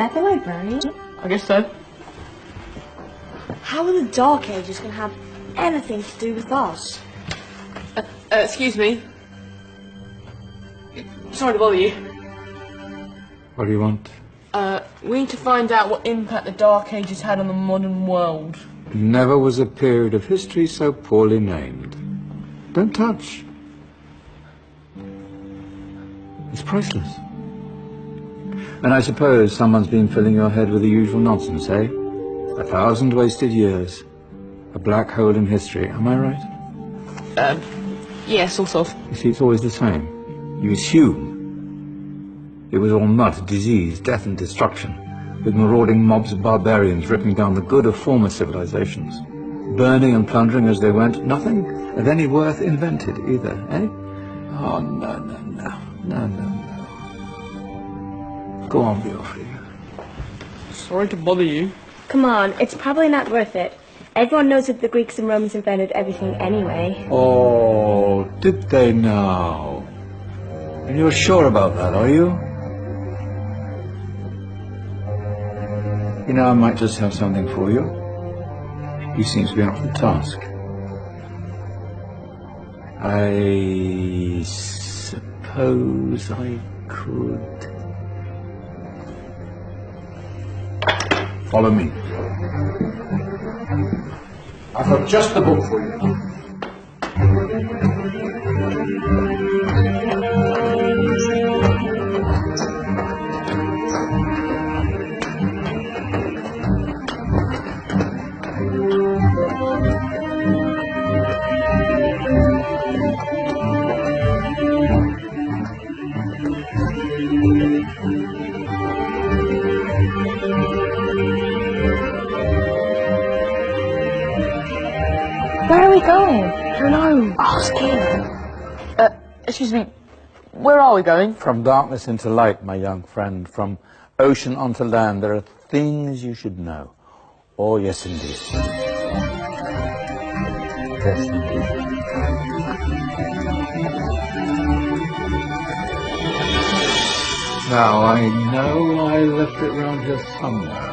that the librarian? I guess so. How are the Dark Ages going to have anything to do with us? Excuse me. Sorry to bother you. What do you want? We need to find out what impact the Dark Ages had on the modern world. Never was a period of history so poorly named. Don't touch. It's priceless. And I suppose someone's been filling your head with the usual nonsense, eh? 1,000 wasted years. A black hole in history, am I right? Yeah, sort of. You see, it's always the same. You assume it was all mud, disease, death and destruction, with marauding mobs of barbarians ripping down the good of former civilizations, burning and plundering as they went. Nothing of any worth invented either, eh? Oh, no, no, no. No, no, no. Go on, Beofrey. Sorry to bother you. Come on, it's probably not worth it. Everyone knows that the Greeks and Romans invented everything anyway. Oh, did they now? And you're sure about that, are you? You know, I might just have something for you. He seems to be up to the task. I suppose I could... Follow me. I've got just the book for you. Where are we going? I don't know. Ask him. Excuse me. Where are we going? From darkness into light, my young friend. From ocean onto land. There are things you should know. Oh, yes, indeed. Yes, indeed. Now, I know I left it round here somewhere.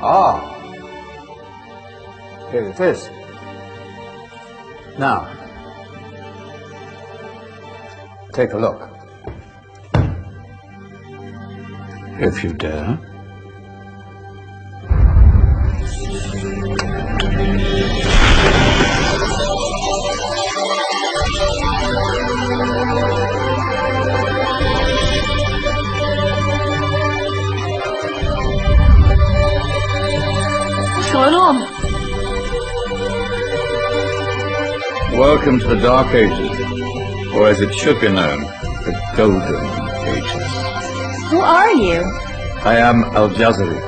Ah, here it is. Now, take a look. If you dare. What's going on? Welcome to the Dark Ages, or as it should be known, the Golden Ages. Who are you? I am Al-Jazari,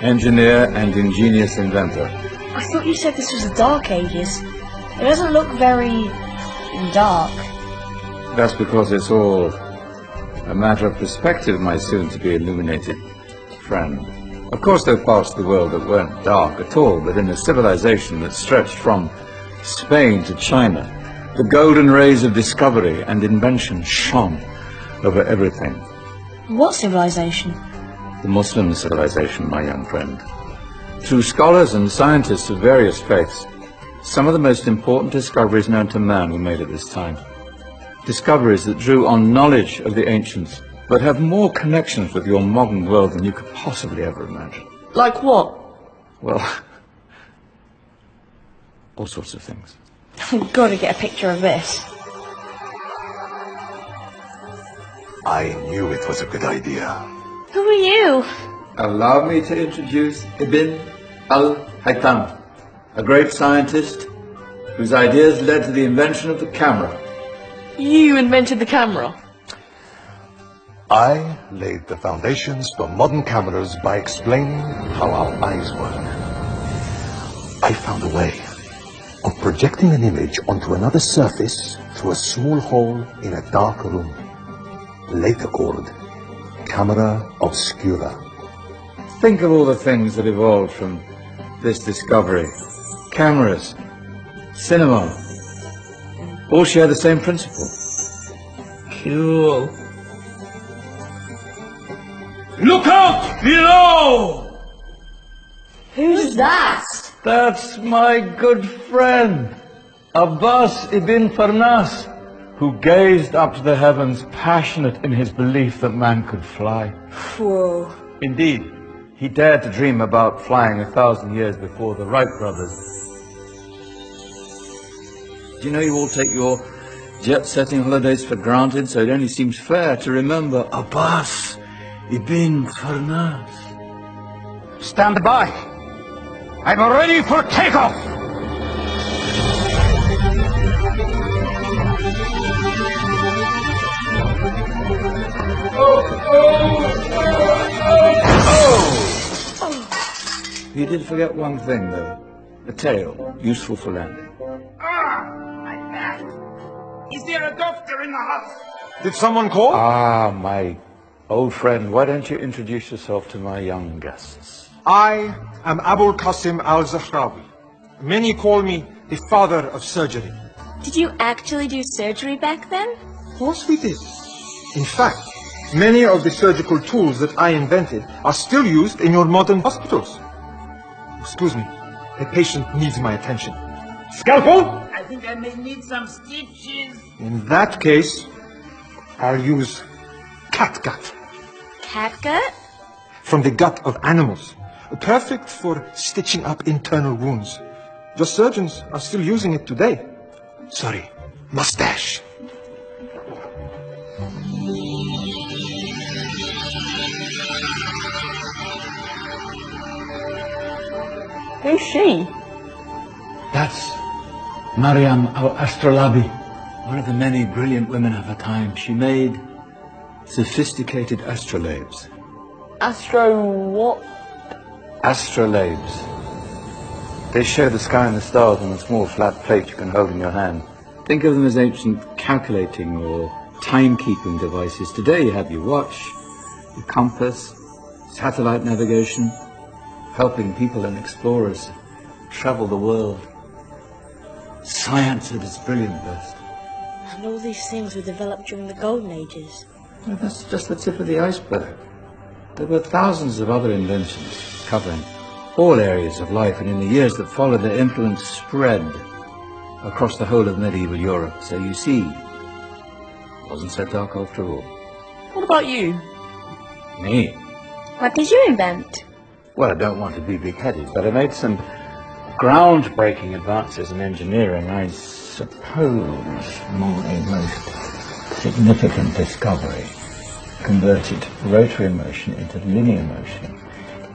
engineer and ingenious inventor. I thought you said this was the Dark Ages. It doesn't look very dark. That's because it's all a matter of perspective, my soon-to-be illuminated friend. Of course, there are parts of the world that weren't dark at all, but in a civilization that stretched from Spain to China, the golden rays of discovery and invention shone over everything. What civilization? The Muslim civilization, my young friend. Through scholars and scientists of various faiths, some of the most important discoveries known to man were made at this time. Discoveries that drew on knowledge of the ancients, but have more connections with your modern world than you could possibly ever imagine. Like what? Well, all sorts of things. I've got to get a picture of this. I knew it was a good idea. Who are you? Allow me to introduce Ibn al-Haytham, a great scientist whose ideas led to the invention of the camera. You invented the camera. I laid the foundations for modern cameras by explaining how our eyes work. I found a way of projecting an image onto another surface through a small hole in a dark room, later called camera obscura. Think of all the things that evolved from this discovery. Cameras, cinema, all share the same principle. Cool. Look out below! Who's that? That's my good friend, Abbas ibn Farnas, who gazed up to the heavens, passionate in his belief that man could fly. Whoa. Indeed, he dared to dream about flying 1,000 years before the Wright brothers. Do you know you all take your jet-setting holidays for granted, so it only seems fair to remember Abbas ibn Farnas. Stand by. I'm ready for takeoff. You did forget one thing, though. A tail, useful for landing. My back. Is there a doctor in the house? Did someone call? Ah, my old friend, why don't you introduce yourself to my young guests? I am Abul Qasim al-Zahrawi. Many call me the father of surgery. Did you actually do surgery back then? Of course we did. In fact, many of the surgical tools that I invented are still used in your modern hospitals. Excuse me, a patient needs my attention. Scalpel? I think I may need some stitches. In that case, I'll use catgut Catgut? from the gut of animals. Perfect for stitching up internal wounds. The surgeons are still using it today. Sorry, mustache. Who's she? That's Maryam al-Astrolabi, one of the many brilliant women of her time. She made sophisticated astrolabes. Astro what? Astrolabes. They show the sky and the stars on a small flat plate you can hold in your hand. Think of them as ancient calculating or timekeeping devices. Today you have your watch, your compass, satellite navigation, helping people and explorers travel the world. Science at its brilliant best. And all these things were developed during the Golden Ages. Well, that's just the tip of the iceberg. There were thousands of other inventions covering all areas of life, and in the years that followed, their influence spread across the whole of medieval Europe. So you see, it wasn't so dark after all. What about you? Me? What did you invent? Well, I don't want to be big-headed, but I made some groundbreaking advances in engineering. I suppose my most significant discovery converted rotary motion into linear motion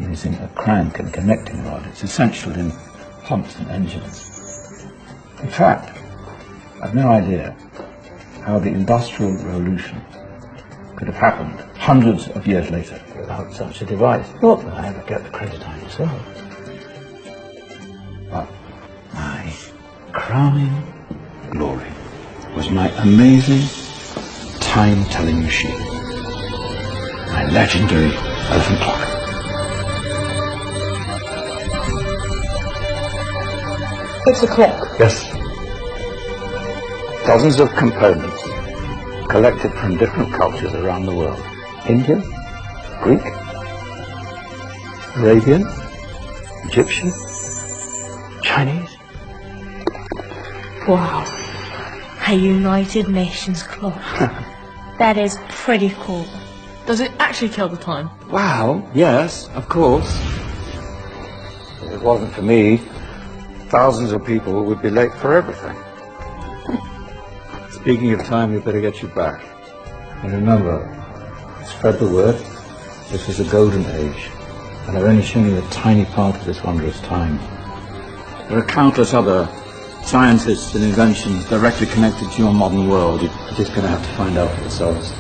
using a crank and connecting rod. It's essential in pumps and engines. In fact, I've no idea how the Industrial Revolution could have happened hundreds of years later without such a device. Not that I ever get the credit I deserve. But my crowning glory was my amazing time-telling machine. My legendary elephant clock. It's a clock. Yes. Dozens of components collected from different cultures around the world. Indian, Greek, Arabian, Egyptian, Chinese. Wow. A United Nations clock. That is pretty cool. Does it actually tell the time? Wow, yes, of course. If it wasn't for me, thousands of people would be late for everything. Speaking of time, we better get you back. And remember, spread the word. This was a golden age, and I've only shown you a tiny part of this wondrous time. There are countless other scientists and inventions directly connected to your modern world. You're just going to have to find out for yourselves.